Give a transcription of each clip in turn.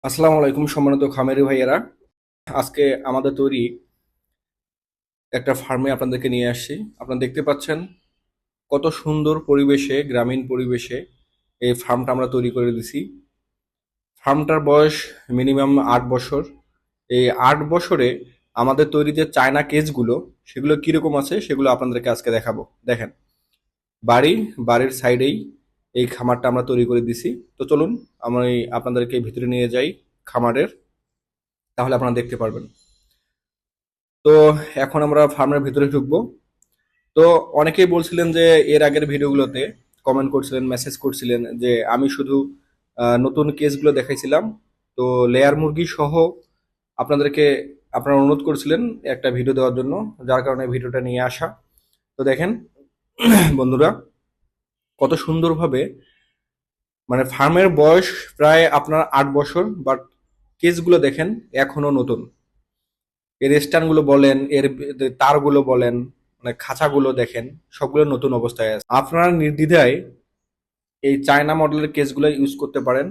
আসসালামু আলাইকুম সম্মানিত খামারি ভাইয়েরা। আজকে আমাদের তৈরি একটা ফার্মে আপনাদেরকে নিয়ে আসছি। আপনারা দেখতে পাচ্ছেন কত সুন্দর পরিবেশে, গ্রামীণ পরিবেশে এই ফার্মটা আমরা তৈরি করে দিছি। ফার্মটার বয়স মিনিমাম 8 বছর। এই 8 বছরে আমাদের তৈরি যে চায়না কেজগুলো সেগুলো কিরকম আছে সেগুলো আপনাদেরকে আজকে দেখাবো। দেখেন, বাড়ি বাড়ির সাইডেই এই খামারটা আমরা তৈরি করে দিছি। তো চলুন আমি আপনাদেরকে ভিতরে নিয়ে যাই খামারের, তাহলে আপনারা দেখতে পারবেন। তো এখন আমরা ফার্মের ভিতরে ঢুকবো। তো অনেকেই বলছিলেন যে এর আগের ভিডিওগুলোতে কমেন্ট করছিলেন, মেসেজ করছিলেন যে আমি শুধু নতুন কেসগুলো দেখাইছিলাম। তো লেয়ার মুরগি সহ আপনাদেরকে আপনারা অনুরোধ করছিলেন একটা ভিডিও দেওয়ার জন্য, যার কারণে ভিডিওটা নিয়ে আসা। তো দেখেন বন্ধুরা, কত সুন্দরভাবে, মানে ফার্মের বয়স প্রায় আপনার 8 বছর, বাট কেসগুলো দেখেন এখনো নতুন। এর স্ট্যান্ডগুলো বলেন, এর তারগুলো বলেন, মানে খাঁচাগুলো দেখেন, সবগুলো নতুন অবস্থায় আছে। আপনারা নির্দ্বিধায় এই চায়না মডেলের কেসগুলো ইউজ করতে পারেন।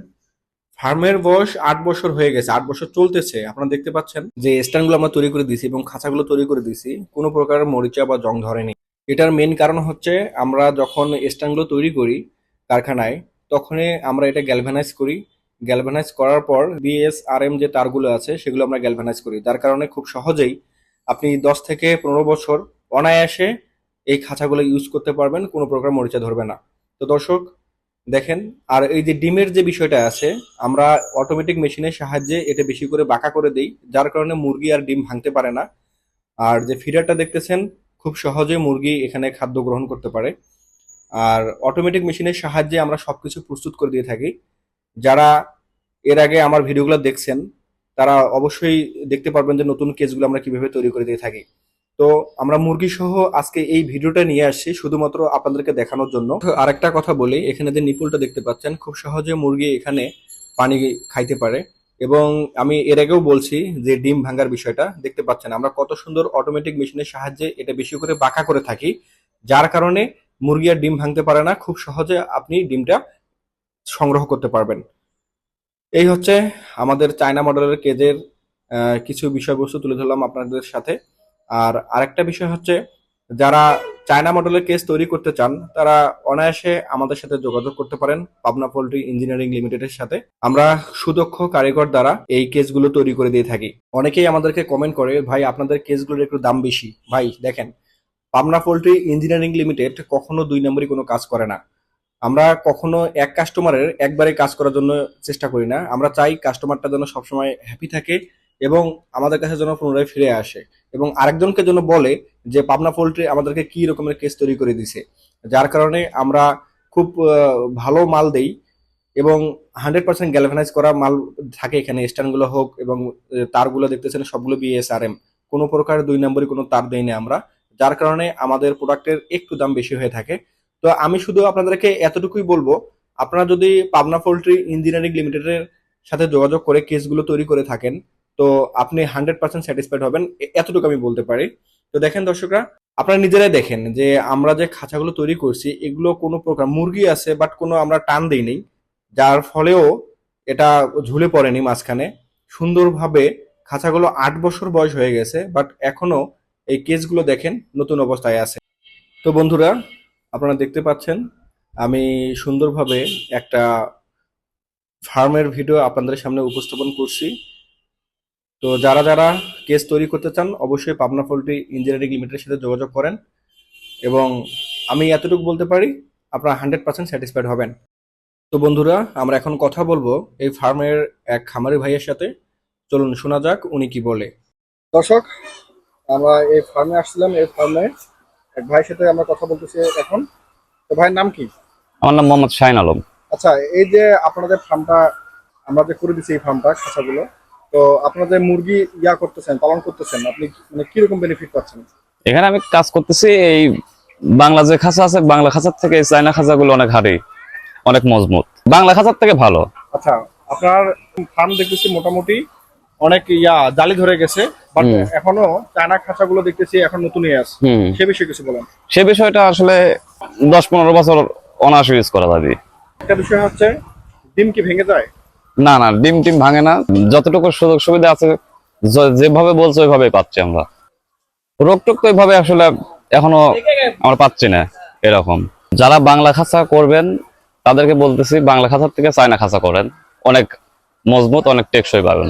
ফার্মের বয়স 8 বছর হয়ে গেছে, 8 বছর চলতেছে। আপনারা দেখতে পাচ্ছেন যে স্ট্যান্ডগুলো আমরা তৈরি করে দিয়েছি এবং খাঁচাগুলো তৈরি করে দিয়েছি, কোনো প্রকার মরিচা বা জং ধরেনি। এটার মেন কারণ হচ্ছে আমরা যখন স্ট্যান্ডগুলো তৈরি করি কারখানায়, তখনই আমরা এটা গ্যালভানাইজ করি। গ্যালভানাইজ করার পর বিএসআরএম যে তারগুলো আছে সেগুলো আমরা গ্যালভানাইজ করি, যার কারণে খুব সহজেই আপনি 10 থেকে 15 বছর অনায়াসে এই খাঁচাগুলো ইউজ করতে পারবেন, কোনো প্রকার মরিচা ধরবে না। তো দর্শক দেখেন, আর এই যে ডিমের যে বিষয়টা আছে, আমরা অটোমেটিক মেশিনের সাহায্যে এটা বেশি করে বাঁকা করে দেই, যার কারণে মুরগি আর ডিম ভাঙতে পারে না। আর যে ফিডারটা দেখতেছেন, খুব সহজে মুরগি এখানে খাদ্য গ্রহণ করতে পারে। আর অটোমেটিক মেশিনের সাহায্যে আমরা সবকিছু প্রস্তুত করে দিয়ে থাকি। যারা এর আগে আমার ভিডিওগুলো দেখছেন তারা অবশ্যই দেখতে পারবেন যে নতুন কেসগুলো আমরা কিভাবে তৈরি করে দিয়ে থাকি। তো আমরা মুরগি সহ আজকে এই ভিডিওটা নিয়ে আসছি শুধুমাত্র আপনাদেরকে দেখানোর জন্য। আরেকটা কথা বলি, এখানে যে নিপুলটা দেখতে পাচ্ছেন, খুব সহজে মুরগি এখানে পানি খাইতে পারে। এবং আমি এর আগেও বলছি যে ডিম ভাঙার বিষয়টা দেখতে পাচ্ছেন, আমরা কত সুন্দর অটোমেটিক মেশিনের সাহায্যে এটা বেশি করে বাঁকা করে থাকি, যার কারণে মুরগি আর ডিম ভাঙতে পারে না, খুব সহজে আপনি ডিমটা সংগ্রহ করতে পারবেন। এই হচ্ছে আমাদের চায়না মডেলের কেজের কিছু বিষয়বস্তু তুলে ধরলাম আপনাদের সাথে। আর আরেকটা বিষয় হচ্ছে, যারা চায়না মডেলের কেজ তৈরি করতে চান তারা অনায়াসে আমাদের সাথে যোগাযোগ করতে পারেন, পাবনা পোল্ট্রি ইঞ্জিনিয়ারিং লিমিটেডের সাথে। আমরা সুদক্ষ কারিগর দ্বারা এই কেজগুলো তৈরি করে দিয়ে থাকি। অনেকেই আমাদেরকে কমেন্ট করে, ভাই আপনাদের কেজগুলোর একটু দাম বেশি। ভাই দেখেন, পাবনা পোল্ট্রি ইঞ্জিনিয়ারিং লিমিটেড কখনো 2 নম্বরই কোনো কাজ করে না। আমরা কখনো এক কাস্টমারের একবারে কাজ করার জন্য চেষ্টা করি না। আমরা চাই কাস্টমারটা যেন সবসময় হ্যাপি থাকে এবং আমাদের কাছে যেন পুনরায় ফিরে আসে এবং আরেকজনকে যেন বলে যে পাবনা পোল্ট্রি আমাদেরকে কি রকমের কেস তৈরি করে দিছে। যার কারণে আমরা খুব ভালো মাল দেই এবং 100% গ্যালভানাইজ করা মাল থাকে এখানে। স্ট্যান্ডগুলো হোক এবং তারগুলো দেখতেছেন সবগুলো বিএসআরএম, কোনো প্রকার 2 নম্বরই কোনো তার দেই না আমরা, যার কারণে আমাদের প্রোডাক্টের একটু দাম বেশি হয়ে থাকে। তো আমি শুধু আপনাদেরকে এতটুকুই বলবো, আপনারা যদি পাবনা পোল্ট্রি ইঞ্জিনিয়ারিং লিমিটেডের সাথে যোগাযোগ করে কেসগুলো তৈরি করে থাকেন, তো আপনি 100% স্যাটিসফাইড হবেন, এতটুকু আমি বলতে পারি। তো দেখেন দর্শকরা, আপনারা নিজেরাই দেখেন যে আমরা যে খাঁচাগুলো তৈরি করছি এগুলো কোনো প্রকার মুরগি আছে বাট কোনো আমরা টান দিইনি, যার ফলেও এটা ঝুলে পড়েনি মাঝখানে। সুন্দরভাবে খাঁচাগুলো 8 বছর বয়স হয়ে গেছে, বাট এখনো এই কেসগুলো দেখেন নতুন অবস্থায় আছে। তো বন্ধুরা, আপনারা দেখতে পাচ্ছেন আমি সুন্দরভাবে একটা ফার্মের ভিডিও আপনাদের সামনে উপস্থাপন করছি। তো যারা যারা কেস তৈরি করতে চান অবশ্যই পাবনা পোল্ট্রি ইঞ্জিনিয়ারিং লিমিটেডের সাথে যোগাযোগ করেন এবং আমি এতটুকু বলতে পারি আপনারা 100% স্যাটিসফাইড হবেন। তো বন্ধুরা, আমরা এখন কথা বলবো এই ফার্মের এক খামারি ভাইয়ের সাথে। চলুন শোনা যাক উনি কি বলে। দর্শক, আমরা এই ফার্মে আসছিলাম, এই ফার্মে এক ভাইয়ের সাথে আমরা কথা বলতেছি এখন। তো ভাইয়ের নাম কি? আমার নাম মোহাম্মদ শাহিন আলম। আচ্ছা, এই যে আপনাদের ফার্মটা আমরা যে করে দিচ্ছি, এই ফার্মটা খাঁচাগুলো, তো আপনাদের মুরগি করতেছেন, পালন করতেছেন, আপনি মানে কিরকম বেনিফিট পাচ্ছেন? এখানে আমি কাজ করতেছি, এই বাংলা যে খাঁচা আছে, বাংলা খাঁচার থেকে এই চায়না খাঁচাগুলো অনেক হাড়ি, অনেক মজবুত, বাংলা খাঁচার থেকে ভালো। আচ্ছা, আপনার ফার্ম দেখতেছি মোটামুটি অনেক জালি ধরে গেছে, বাট এখনো চায়না খাঁচাগুলো দেখতেছি এখন নতুনই আছে। সে বিষয়ে কিছু বলেন। সে বিষয়টা আসলে 10-15 বছর অনায়াসে ইউজ করা যাবে। একটা বিষয় হচ্ছে, ডিম কি ভেঙে যায়? না না, ডিম টিম ভাঙে না, যতটুকু সুযোগ সুবিধা আছে যেভাবে বলছো ওইভাবেই পাচ্ছি আমরা। রোগ টোগ তো ওইভাবে আসলে এখনো আমরা পাচ্ছি না এরকম। যারা বাংলা খাঁচা করবেন তাদেরকে বলতেছি বাংলা খাঁচার থেকে চায়না খাঁচা করেন, অনেক মজবুত, অনেক টেকসই পাবেন।